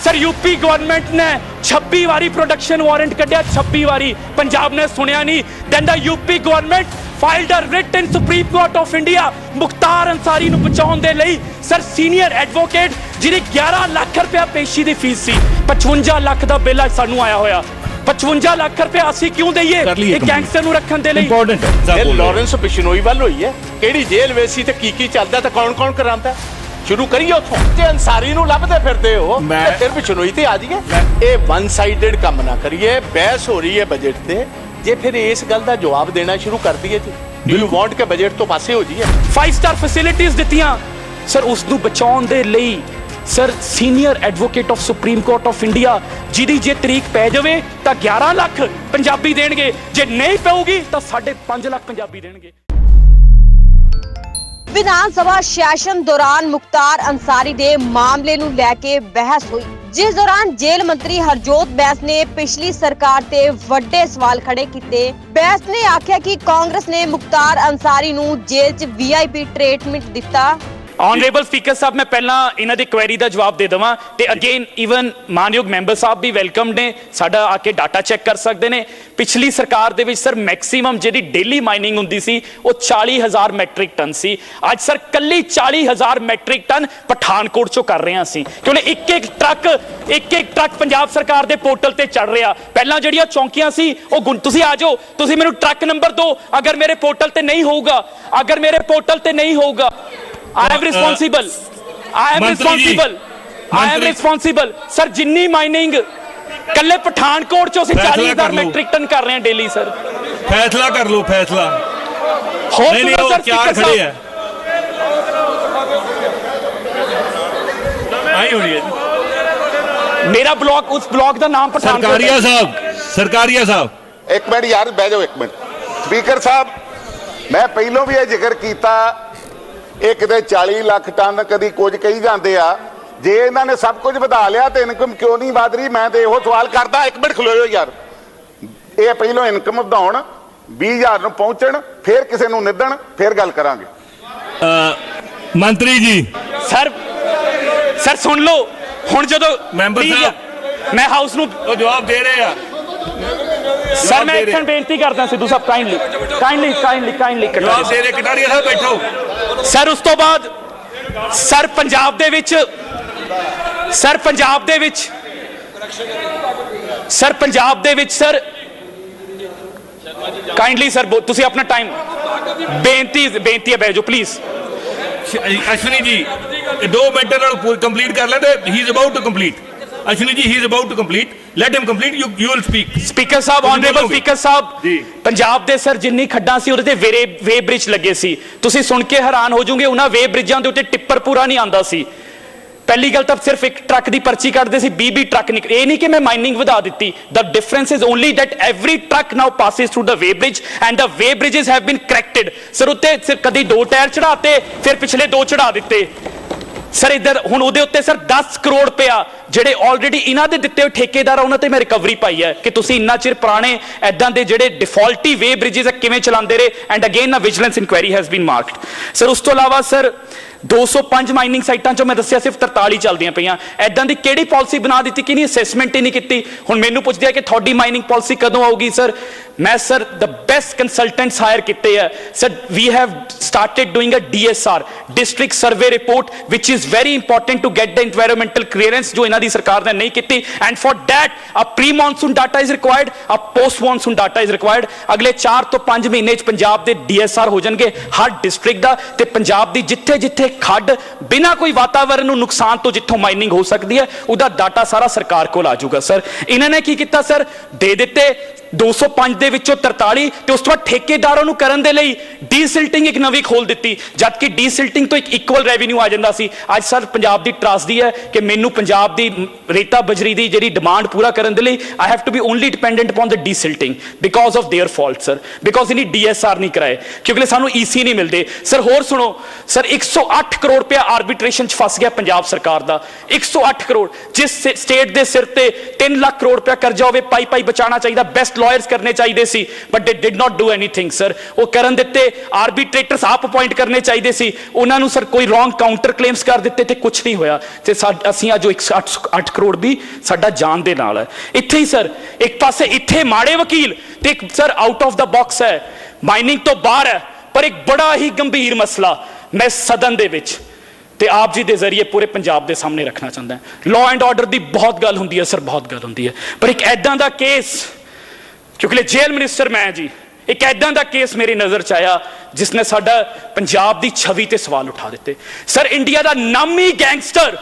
Sir UP government ने 26 वारी production warrant कढ़िया, 26 वारी, पंजाब ने सुनिया नहीं। Then the UP government filed a writ in Supreme Court of India Mukhtar Ansari ਨੂੰ ਬਚਾਉਣ ਦੇ ਲਈ। ਸਰ ਸੀਨੀਅਰ ਐਡਵੋਕੇਟ ਜਿਹਦੀ 11 ਲੱਖ ਰੁਪਇਆ ਪੇਸ਼ੀ ਦੀ ਫੀਸ ਸੀ, 55 ਲੱਖ ਦਾ ਬਿੱਲ ਅੱਜ ਸਾਨੂੰ ਆਇਆ ਹੋਇਆ। 55 ਲੱਖ ਰੁਪਇਆ ਅਸੀਂ ਕਿਉਂ ਦਈਏ ਇਹ ਗੈਂਗਸਟਰ ਨੂੰ ਰੱਖਣ ਦੇ ਲਈ? ਇਹ ਲਾਰੈਂਸ ਬਿਸ਼ਨੋਈ ਵੱਲ ਹੋਈ ਹੈ, ਕਿਹੜੀ ਜੇਲ੍ਹ ਵੇਸੀ ਤੇ ਕੀ ਚੱਲਦਾ ਤੇ ਕੌਣ ਕਰਾਂਦਾ? ਸ਼ੁਰੂ ਕਰੀਏ ਉੱਥੋਂ। ਤੇ ਅੰਸਾਰੀ ਨੂੰ ਲੱਭਦੇ ਫਿਰਦੇ ਹੋ ਤੇ ਫਿਰ ਬਿਸ਼ਨੋਈ ਤੇ ਆ ਜਾਈਏ। ਇਹ ਵਨ ਸਾਈਡਡ ਕੰਮ ਨਾ ਕਰੀਏ। ਬਹਿਸ ਹੋ ਰਹੀ ਹੈ ਬਜਟ ਤੇ, ਜੇ ਫਿਰ ਇਸ ਗੱਲ ਦਾ ਜਵਾਬ ਦੇਣਾ ਸ਼ੁਰੂ ਕਰ ਦਈਏ ਜੀ, do you want K budget ਤੋਂ ਪਾਸੇ ਹੋ ਜਾਈਏ। 5 ਸਟਾਰ ਫੈਸਿਲਿਟੀਆਂ ਦਿੱਤੀਆਂ ਸਰ ਉਸ ਨੂੰ ਬਚਾਉਣ ਦੇ ਲਈ। Sir senior advocate of supreme court of India ਜਿਹਦੀ ਜੇ ਤਰੀਕ ਪੈ ਜਾਵੇ ਤਾਂ 11 ਲੱਖ ਪੰਜਾਬੀ ਦੇਣਗੇ, ਜੇ ਨਹੀਂ ਪਊਗੀ ਤਾਂ 5.5 ਲੱਖ ਪੰਜਾਬੀ ਦੇਣਗੇ। ਵਿਧਾਨ ਸਭਾ ਸੈਸ਼ਨ ਦੌਰਾਨ ਮੁਖਤਾਰ ਅੰਸਾਰੀ ਦੇ ਮਾਮਲੇ ਨੂੰ ਲੈ ਕੇ ਬਹਿਸ ਹੋਈ, ਜਿਸ ਦੌਰਾਨ ਜੇਲ੍ਹ ਮੰਤਰੀ ਹਰਜੋਤ ਬੈਂਸ ਨੇ ਪਿਛਲੀ ਸਰਕਾਰ ਤੇ ਵੱਡੇ ਸਵਾਲ ਖੜੇ ਕੀਤੇ। ਬੈਂਸ ਨੇ ਆਖਿਆ ਕਿ ਕਾਂਗਰਸ ਨੇ ਮੁਖਤਾਰ ਅੰਸਾਰੀ ਨੂੰ ਜੇਲ੍ਹ 'ਚ VIP ਟ੍ਰੀਟਮੈਂਟ ਦਿੱਤਾ। ऑनरेबल स्पीकर साहब मैं पहला इन्हां दी क्वेरी दा जवाब दे देवां ते अगेन ईवन मानयोग मैंबर साहब भी वेलकम ने, साडा आके डाटा चैक कर सकते हैं। पिछली सरकार दे विच सर मैक्सीमम जिहड़ी डेली माइनिंग हुंदी सी वो 40,000 मैट्रिक टन सी। अज सर कल्ली 40,000 मैट्रिक टन पठानकोट चों कर रहे हां असीं, क्योंकि एक ट्रक पंजाब सरकार दे पोर्टल ते चढ़ रहा। पहलां जिहड़ियां चौंकियां सी वो तुसीं आ जाओ, तुसीं मैनूं ट्रक नंबर दो, अगर मेरे पोर्टल ते नहीं होऊगा, अगर मेरे पोर्टल ते नहीं होऊगा I am responsible. सर जिन्नी माइनिंग कल्ले पठानकोट चो 40,000 मैट्रिक टन कर रहे हैं डेली। सर फैसला कर लो, फैसला सर क्या खड़े हैं आई हो रही है। मेरा ब्लॉक, उस ब्लॉक का नाम सरकारिया साहब एक मिनट यार बह जाओ, एक मिनट। स्पीकर साहब मैं पहलों भी यह जिक्र किया, ਇਹ ਕਿਤੇ 40 ਲੱਖ ਟਨ ਕਦੀ ਕੁਝ ਕਹੀ ਜਾਂਦੇ ਆ। ਜੇ ਇਹਨਾਂ ਨੇ ਸਭ ਕੁਝ ਵਧਾ ਲਿਆ ਤੇ ਇਨਕਮ ਕਿਉਂ ਨਹੀਂ ਵਧ ਰਹੀ? ਮੈਂ ਤੇ ਇਹੋ ਸਵਾਲ ਕਰਦਾ। ਇੱਕ ਮਿੰਟ ਖਲੋਇਓ ਯਾਰ। ਇਹ ਪਹਿਲੋਂ ਇਨਕਮ ਵਧਾਉਣ, 20,000 ਨੂੰ ਪਹੁੰਚਣ, ਫਿਰ ਕਿਸੇ ਨੂੰ ਨਿੱਦਣ, ਫਿਰ ਗੱਲ ਕਰਾਂਗੇ। ਮੰਤਰੀ ਜੀ ਸਰ ਸੁਣ ਲਓ ਹੁਣ ਜਦੋਂ ਮੈਂਬਰ ਸਾਹਿਬ ਮੈਂ ਹਾਊਸ ਨੂੰ ਜਵਾਬ ਦੇ ਰਹੇ ਆ। सर मैं एक बेनती करता सिद्धू साहब काइंडली जवाब दे रहे। कटारिया साहब बैठो। सर उस तो बाद सर पंजाब दे विच सर काइंडली सर तुसी अपना टाइम बेनती है बैठ जाओ please. Ashwini ji 2 minute complete कर लेते। He is about to complete. Ashwini ji he is about to complete, let him complete, you will speak। Speaker साहब, ऑनरेबल स्पीकर साहब, पंजाब दे सर जिन्नी खड्डां सी उहदे ते वे ब्रिज लगे सी। तुसीं सुन के हैरान हो जाओगे, उन्हां वे ब्रिजां दे उत्ते टिप्पर पूरा नहीं आंदा सी। पहली गल तो सिर्फ एक ट्रक की पर्ची कटते सी, 20 ट्रक निकले। ये नहीं कि मैं माइनिंग वधा दी। The difference is only that every truck now passes through the weighbridge and the weighbridges have been corrected. Sir उत्ते कदी 2 टायर चढ़ाते, फिर पिछले 2 चढ़ा दिते। सर इधर हुण उहदे उत्ते सर 10 करोड़ रुपया ਜਿਹੜੇ ਆਲਰੇਡੀ ਇਹਨਾਂ ਦੇ ਦਿੱਤੇ ਹੋਏ ਠੇਕੇਦਾਰ ਉਹਨਾਂ ਤੇ ਮੈਂ ਰਿਕਵਰੀ ਪਾਈ ਹੈ ਕਿ ਤੁਸੀਂ ਇੰਨਾ ਚਿਰ ਪੁਰਾਣੇ ਐਦਾਂ ਦੇ ਜਿਹੜੇ ਡਿਫਾਲਟੀ ਵੇ ਬ੍ਰਿਜਸ ਕਿਵੇਂ ਚਲਾਉਂਦੇ ਰਹੇ। ਐਂਡ ਅਗੇਨ ਨਾ vigilance inquiry has been marked. Sir ਉਸ ਤੋਂ ਇਲਾਵਾ ਸਰ 205 ਮਾਈਨਿੰਗ ਸਾਈਟਾਂ ਚੋਂ ਮੈਂ ਦੱਸਿਆ ਸਿਰਫ 43 ਚੱਲਦੀਆਂ ਪਈਆਂ। ਐਦਾਂ ਦੀ ਕਿਹੜੀ ਪਾਲਿਸੀ ਬਣਾ ਦਿੱਤੀ ਕਿ ਨਹੀਂ ਅਸੈਸਮੈਂਟ ਹੀ ਨਹੀਂ ਕੀਤੀ। ਹੁਣ ਮੈਨੂੰ ਪੁੱਛਦੇ ਆ ਕਿ ਤੁਹਾਡੀ ਮਾਈਨਿੰਗ ਪਾਲਿਸੀ ਕਦੋਂ ਆਊਗੀ? ਸਰ ਮੈਂ sir the best consultants hired ਕੀਤੇ ਆ। Sir we have started doing a DSR district survey report ਵਿਚ is very important to get the environmental clearance ਜੋ ਇਹਨਾਂ ਦੀ ਸਰਕਾਰ ਨੇ ਨਹੀਂ ਕੀਤੀ। And for that a pre monsoon data is required, a post monsoon data is required. ਅਗਲੇ 4 ਤੋਂ 5 ਮਹੀਨੇ 'ਚ ਪੰਜਾਬ ਦੇ DSR ਹੋ ਜਾਣਗੇ ਹਰ ਡਿਸਟ੍ਰਿਕਟ ਦਾ, ਤੇ ਪੰਜਾਬ ਦੀ ਜਿੱਥੇ ਖੱਡ ਬਿਨਾਂ ਕੋਈ ਵਾਤਾਵਰਨ ਨੂੰ ਨੁਕਸਾਨ ਤੋਂ ਜਿੱਥੋਂ ਮਾਈਨਿੰਗ ਹੋ ਸਕਦੀ ਹੈ ਉਹਦਾ ਡਾਟਾ ਸਾਰਾ ਸਰਕਾਰ ਕੋਲ ਆ ਜਾਊਗਾ। ਸਰ ਇਹਨਾਂ ਨੇ ਕੀ ਕੀਤਾ? ਸਰ ਦੇ ਦਿੱਤੇ 205 ਦੇ ਵਿੱਚੋਂ 43 ਤੇ ਉਸ ਤੋਂ ਬਾਅਦ ਠੇਕੇਦਾਰਾਂ ਨੂੰ ਕਰਨ ਦੇ ਲਈ ਡੀਸਿਲਟਿੰਗ ਇੱਕ ਨਵੀਂ ਖੋਲ ਦਿੱਤੀ, ਜਦ ਕਿ ਡੀਸਿਲਟਿੰਗ ਤੋਂ ਇੱਕ ਇਕੁਅਲ ਰੈਵਨਿਊ ਆ ਜਾਂਦਾ ਸੀ। ਅੱਜ ਸਰ ਪੰਜਾਬ ਦੀ ਤਰਾਸਦੀ ਹੈ ਕਿ ਮੈਨੂੰ ਪੰਜਾਬ ਦੀ ਰੇਤਾ ਬਜਰੀ ਦੀ ਜਿਹੜੀ ਡਿਮਾਂਡ ਪੂਰਾ ਕਰਨ ਦੇ ਲਈ I have to be only dependent upon the desilting because of their fault. Sir because ਇਹਨੀ DSR ਨਹੀਂ ਕਰਾਏ ਕਿਉਂਕਿ ਸਾਨੂੰ EC ਨਹੀਂ ਮਿਲਦੇ। ਸਰ ਹੋਰ ਸੁਣੋ ਸਰ 108 ਕਰੋੜ ਰੁਪਇਆ ਆਰਬਿਟ੍ਰੇਸ਼ਨ 'ਚ ਫਸ ਗਿਆ ਪੰਜਾਬ ਸਰਕਾਰ ਦਾ। 108 ਕਰੋੜ, ਜਿਸ ਸਟੇਟ ਦੇ ਸਿਰ ਤੇ 3 ਲੱਖ ਕਰੋੜ ਰੁਪਇਆ ਕਰਜ਼ਾ ਹੋਵੇ, ਪਾਈ ਬਚਾਉਣਾ ਚਾਹੀਦਾ। ਬੈਸਟ ਲਾਇਰਸ ਕਰਨੇ ਚਾਹੀਦੇ ਸੀ, but they did not do anything sir. ਉਹ ਕਰਨ ਦਿੱਤੇ, ਆਰਬੀਟ੍ਰੇਟਰਸ ਆਪ ਅਪਾਇੰਟ ਕਰਨੇ ਚਾਹੀਦੇ ਸੀ, ਉਹਨਾਂ ਨੂੰ ਸਰ ਕੋਈ ਰੋਂਗ ਕਾਊਂਟਰ ਕਲੇਮਸ ਕਰ ਦਿੱਤੇ ਤੇ ਕੁਝ ਨਹੀਂ ਹੋਇਆ। ਤੇ ਅਸੀਂ ਅੱਜ 108 ਕਰੋੜ ਵੀ ਸਾਡਾ ਜਾਨ ਦੇ ਨਾਲ ਹੈ। ਇੱਥੇ ਹੀ ਸਰ ਇੱਕ ਪਾਸੇ ਇੱਥੇ ਮਾੜੇ ਵਕੀਲ ਤੇ ਇੱਕ sir out of the box ਹੈ, ਮਾਈਨਿੰਗ ਤੋਂ ਬਾਹਰ ਹੈ, ਪਰ ਇੱਕ ਬੜਾ ਹੀ ਗੰਭੀਰ ਮਸਲਾ ਮੈਂ ਸਦਨ ਦੇ ਵਿੱਚ ਤੇ ਆਪ ਜੀ ਦੇ ਜ਼ਰੀਏ ਪੂਰੇ ਪੰਜਾਬ ਦੇ ਸਾਹਮਣੇ ਰੱਖਣਾ ਚਾਹੁੰਦਾ। ਲਾਅ ਐਂਡ ਆਰਡਰ ਦੀ ਬਹੁਤ ਗੱਲ ਹੁੰਦੀ ਹੈ ਸਰ, ਬਹੁਤ ਗੱਲ ਹੁੰਦੀ ਹੈ, ਪਰ ਇੱਕ ਐਦਾਂ ਦਾ ਕੇਸ, ਕਿਉਂਕਿ ਜੇਲ੍ਹ ਮਿਨਿਸਟਰ ਮੈਂ ਜੀ, ਇੱਕ ਐਦਾਂ ਦਾ ਕੇਸ ਮੇਰੀ ਨਜ਼ਰ ਚ ਆਇਆ ਜਿਸ ਨੇ ਸਾਡਾ ਪੰਜਾਬ ਦੀ ਛਵੀ ਤੇ ਸਵਾਲ ਉਠਾ ਦਿੱਤੇ। ਸਰ ਇੰਡੀਆ ਦਾ ਨਾਮੀ gangster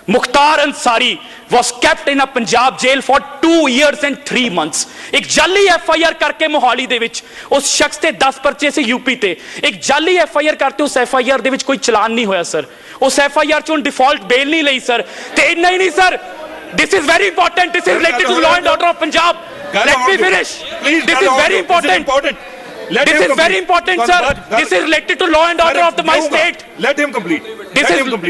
Mukhtar Ansari was kept in a Punjab jail for 2 years and 3 months। ਇੱਕ ਜਾਲੀ FIR ਕਰਕੇ ਮੋਹਾਲੀ ਦੇ ਵਿੱਚ ਉਸ ਸ਼ਖਸ ਤੇ 10 ਪਰਚੇ ਸੀ ਯੂਪੀ ਤੇ, ਇੱਕ ਜਾਲੀ FIR ਕਰਤੇ ਉਸ FIR ਦੇ ਵਿੱਚ ਕੋਈ ਚਲਾਨ ਨਹੀਂ ਹੋਇਆ ਸਰ, ਉਸ FIR ਚੋਂ ਡਿਫਾਲਟ ਬੇਲ ਨਹੀਂ ਲਈ ਸਰ। ਤੇ ਇੰਨਾ ਹੀ ਨਹੀਂ sir, this is very important, this is related to law and order of Punjab, let me finish, this is very important, this is very important sir, this is related to law and order of my state, Let him complete.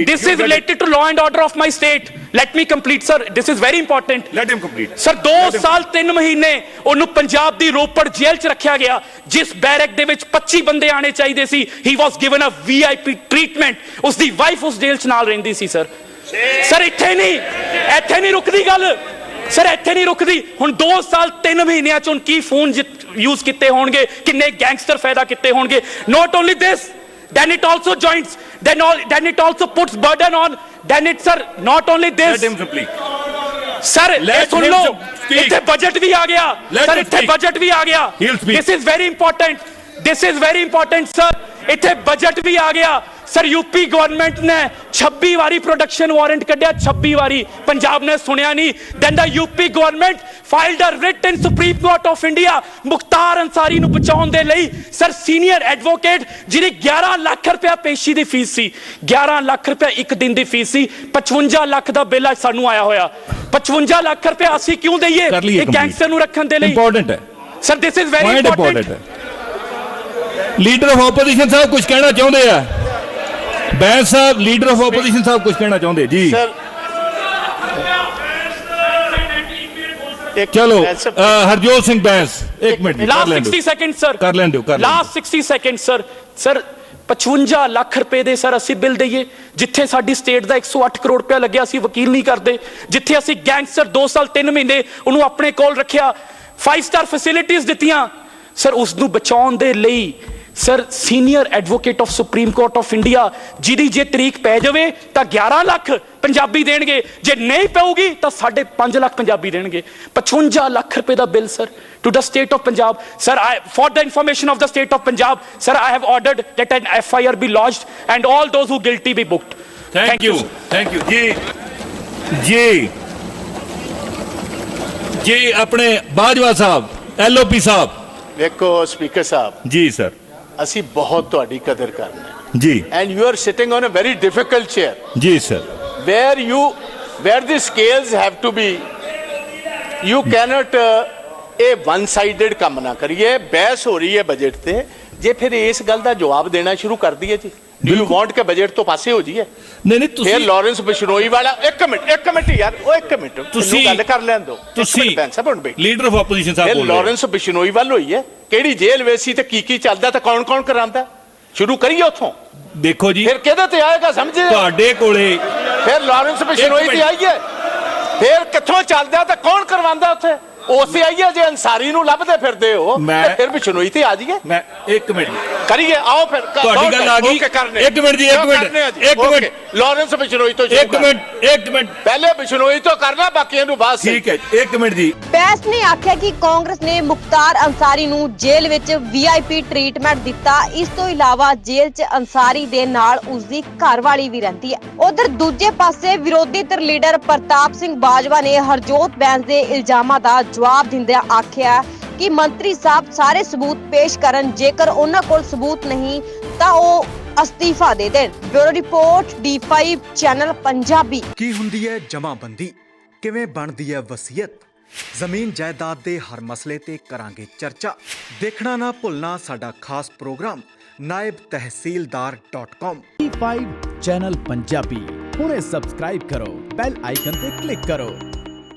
this is related to law and order of my state, let me complete sir, this is very important, Let him complete. Sir 2 ਸਾਲ 3 ਮਹੀਨੇ ਉਹਨੂੰ ਪੰਜਾਬ ਦੀ ਰੋਪੜ ਜੇਲ੍ਹ 'ਚ ਰੱਖਿਆ ਗਿਆ, ਜਿਸ barrack ਦੇ ਵਿੱਚ 25 ਬੰਦੇ ਆਣੇ ਚਾਹੀਦੇ ਸੀ। ਹੀ ਵਾਸ ਗਿਵਨ ਅ VIP ਟ੍ਰੀਟਮੈਂਟ, ਉਸ ਦੀ ਵਾਈਫ ਉਸ ਜੇਲ੍ਹ 'ਚ ਨਾਲ ਰਹਿੰਦੀ ਸੀ ਸਰ। ਸਰ ਇੱਥੇ ਨਹੀਂ ਰੁਕਦੀ ਗੱਲ ਸਰ, ਇੱਥੇ ਨਹੀਂ ਰੁਕਦੀ। ਹੁਣ 2 ਸਾਲ 3 ਮਹੀਨਿਆਂ 'ਚ ਹੁਣ ਕੀ ਫੋਨ ਯੂਜ਼ ਕੀਤੇ ਹੋਣਗੇ, ਕਿੰਨੇ ਗੈਂਗਸਟਰ ਫਾਇਦਾ ਕੀਤੇ ਹੋਣਗੇ। Note only this, then it also joins, then it also puts burden on, then it sir not only this, Let him complete. Sir ਇਹ ਸੁਣ ਲਓ, speak. ਇੱਥੇ ਬਜਟ ਵੀ ਆ ਗਿਆ ਸਰ, ਇੱਥੇ ਬਜਟ ਵੀ ਆ ਗਿਆ, He'll speak. this is very important sir, ਇੱਥੇ ਬਜਟ ਵੀ ਆ ਗਿਆ ਸਰ। ਯੂਪੀ ਗਵਰਨਮੈਂਟ ਨੇ 26 ਵਾਰੀ ਪ੍ਰੋਡਕਸ਼ਨ ਵਾਰੰਟ ਕੱਢਿਆ, 26 ਵਾਰੀ, ਪੰਜਾਬ ਨੇ ਸੁਣਿਆ ਨਹੀਂ। then the UP government filed a writ in Supreme Court of India Mukhtar Ansari ਨੂੰ ਬਚਾਉਣ ਦੇ ਲਈ ਸਰ। ਸੀਨੀਅਰ ਐਡਵੋਕੇਟ ਜਿਹਦੀ 11 ਲੱਖ ਰੁਪਇਆ ਪੇਸ਼ੀ ਦੀ ਫੀਸ ਸੀ, 11 ਲੱਖ ਰੁਪਇਆ ਇੱਕ ਦਿਨ ਦੀ ਫੀਸ ਸੀ, 55 ਲੱਖ ਦਾ ਬਿੱਲ ਅੱਜ ਸਾਨੂੰ ਆਇਆ ਹੋਇਆ। 55 ਲੱਖ ਰੁਪਇਆ ਅਸੀਂ ਕਿਉਂ ਦਈਏ ਇੱਕ ਗੈਂਗਸਟਰ ਨੂੰ ਰੱਖਣ ਦੇ ਲਈ? ਇੰਪੋਰਟੈਂਟ ਹੈ sir, this is very important. Leader of opposition ਸਾਹਿਬ ਕੁਝ ਕਹਿਣਾ ਚਾਹੁੰਦੇ ਆ? ਬੈਂਸ ਸਾਹਿਬ, ਲੀਡਰ ਆਫ ਆਪੋਜੀਸ਼ਨ ਸਾਹਿਬ ਕੁਝ ਕਹਿਣਾ ਚਾਹੁੰਦੇ ਜੀ? ਚਲੋ Harjot Singh Bains, 1 minute, last 60 second sir, ਕਰ ਲੈਣ ਦਿਓ, last 60 second sir. Sir 55 lakh ਰੁਪਏ ਦੇ ਸਰ ਅਸੀਂ ਬਿੱਲ ਦਈਏ, ਜਿੱਥੇ ਸਾਡੀ ਸਟੇਟ ਦਾ 108 ਕਰੋੜ ਰੁਪਇਆ ਲੱਗਿਆ, ਅਸੀਂ ਵਕੀਲ ਨਹੀਂ ਕਰਦੇ। ਜਿੱਥੇ ਅਸੀਂ ਗੈਂਗਸਟਰ 2 ਸਾਲ 3 ਮਹੀਨੇ ਉਹਨੂੰ ਆਪਣੇ ਕੋਲ ਰੱਖਿਆ, 5 ਸਟਾਰ ਫੈਸਿਲਿਟੀਆਂ ਦਿੱਤੀਆਂ ਸਰ, ਉਸ ਨੂੰ ਬਚਾਉਣ ਦੇ ਲਈ sir senior advocate of supreme court of India, ਜਿਹਦੀ ਜੇ ਤਰੀਕ ਪੈ ਜਾਵੇ ਤਾਂ 11 ਲੱਖ ਪੰਜਾਬੀ ਦੇਣਗੇ, ਜੇ ਨਹੀਂ ਪਊਗੀ ਤਾਂ 5.5 ਲੱਖ ਪੰਜਾਬੀ ਦੇਣਗੇ। 55 ਲੱਖ ਰੁਪਏ ਦਾ bill sir to the state of Punjab. Sir, for the information of the state of Punjab, sir, I have ordered that an FIR be lodged and all those who guilty be booked. Thank you. ਜੀ ਆਪਣੇ ਬਾਜਵਾ ਸਾਹਿਬ, LOP ਸਾਹਿਬ। ਵੇਖੋ speaker Sahib ji sir, ਅਸੀਂ ਬਹੁਤ ਤੁਹਾਡੀ ਕਦਰ ਕਰਨਾ ਹੈ ਜੀ, and you are sitting on a very difficult chair ਜੀ sir, where the scales have to be, you cannot ਇਹ ਵਨ ਸਾਈਡਡ ਕੰਮ ਨਾ ਕਰੀਏ। ਬਹਿਸ ਹੋ ਰਹੀ ਹੈ ਬਜਟ ਤੇ, ਜੇ ਫਿਰ ਇਸ ਗੱਲ ਦਾ ਜਵਾਬ ਦੇਣਾ ਸ਼ੁਰੂ ਕਰ ਦਈਏ ਜੀ, ਡੂ ਯੂ ਵਾਂਟ ਕਿ ਬਜਟ ਤੋਂ ਪਾਸੇ ਹੋ ਜਾਈਏ? ਨਹੀਂ ਤੁਸੀਂ ਲਾਰੈਂਸ ਬਿਸ਼ਨੋਈ ਵਾਲਾ, ਇੱਕ ਮਿੰਟ ਯਾਰ, ਉਹ ਇੱਕ ਮਿੰਟ ਤੁਸੀਂ ਗੱਲ ਕਰ ਲੈਣ ਦਿਓ। ਤੁਸੀਂ ਲੀਡਰ ਆਫ ਆਪੋਜੀਸ਼ਨ ਸਾਹਿਬ ਬੋਲ ਰਹੇ, ਲਾਰੈਂਸ ਬਿਸ਼ਨੋਈ ਵੱਲ ਹੋਈ ਹੈ, ਕਿਹੜੀ ਜੇਲ੍ਹ ਵਿੱਚ ਸੀ ਤੇ ਕੀ ਚੱਲਦਾ ਤੇ ਕੌਣ ਕਰਾਂਦਾ? ਸ਼ੁਰੂ ਕਰੀਏ ਉੱਥੋਂ, ਦੇਖੋ ਜੀ, ਫਿਰ ਕਿਹਦੇ ਤੇ ਆਏਗਾ ਸਮਝੇ? ਤੁਹਾਡੇ ਕੋਲੇ ਫਿਰ ਲਾਰੈਂਸ ਬਿਸ਼ਨੋਈ ਦੀ ਆਈਏ, ਫਿਰ ਕਿੱਥੋਂ ਚੱਲਦਾ ਤੇ ਕੌਣ ਕਰਵਾਉਂਦਾ ਉੱਥੇ? ਉਸੇ ਆਈਏ ਜੇ ਅੰਸਾਰੀ ਨੂੰ ਲੱਭਦੇ ਫਿਰਦੇ ਹੋ ਤੇ ਫਿਰ ਬਿਸ਼ਨੋਈ ਤੇ ਆ ਜਾਈਏ। ਮੈਂ 1 ਮਿੰਟ ਕਰੀਏ, ਆਓ ਫਿਰ ਤੁਹਾਡੀ ਗੱਲ ਆ ਗਈ। 1 ਮਿੰਟ ਜੀ, 1 ਮਿੰਟ, ਲਾਰੈਂਸ ਬਿਸ਼ਨੋਈ ਤੋਂ 1 ਮਿੰਟ ਪਹਿਲੇ ਬਿਸ਼ਨੋਈ ਤੋਂ ਕਰਨਾ, ਬਾਕੀਆਂ ਨੂੰ ਬਾਅਦ। ਠੀਕ ਹੈ, 1 ਮਿੰਟ ਜੀ। ਬੈਂਸ ਨੇ ਆਖਿਆ ਕਿ ਕਾਂਗਰਸ ਨੇ ਮੁਖਤਾਰ ਅੰਸਾਰੀ ਨੂੰ ਜੇਲ੍ਹ ਵਿੱਚ VIP ਟ੍ਰੀਟਮੈਂਟ ਦਿੱਤਾ। ਇਸ ਤੋਂ ਇਲਾਵਾ ਜੇਲ੍ਹ 'ਚ ਅੰਸਾਰੀ ਦੇ ਨਾਲ ਉਸਦੀ ਘਰਵਾਲੀ ਵੀ ਰਹਿੰਦੀ ਹੈ। ਉਧਰ ਦੂਜੇ ਪਾਸੇ ਵਿਰੋਧੀ ਧਿਰ ਲੀਡਰ ਪ੍ਰਤਾਪ ਸਿੰਘ ਬਾਜਵਾ ਨੇ ਹਰਜੋਤ ਬੈਂਸ ਦੇ ਇਲਜ਼ਾਮਾਂ ਦਾ ਜਵਾਬ ਦਿੰਦਿਆਂ ਆਖਿਆ ਕਿ ਮੰਤਰੀ ਸਾਹਿਬ ਸਾਰੇ ਸਬੂਤ ਪੇਸ਼ ਕਰਨ, ਜੇਕਰ ਉਹਨਾਂ ਕੋਲ ਸਬੂਤ ਨਹੀਂ ਤਾਂ ਉਹ ਅਸਤੀਫਾ ਦੇ ਦੇਣ। Bureau report D5 channel Punjabi. ਕੀ ਹੁੰਦੀ ਹੈ ਜਮਾਬੰਦੀ, ਕਿਵੇਂ ਬਣਦੀ ਹੈ ਵਸੀਅਤ, ਜ਼ਮੀਨ ਜਾਇਦਾਦ ਦੇ ਹਰ ਮਸਲੇ ਤੇ ਕਰਾਂਗੇ ਚਰਚਾ। ਦੇਖਣਾ ਨਾ ਭੁੱਲਣਾ ਸਾਡਾ ਖਾਸ programme naibtehsildar.com। D5 channel Punjabi ਹੁਣੇ ਸਬਸਕ੍ਰਾਈਬ ਕਰੋ, ਬੈਲ ਆਈਕਨ ਤੇ ਕਲਿੱਕ ਕਰੋ।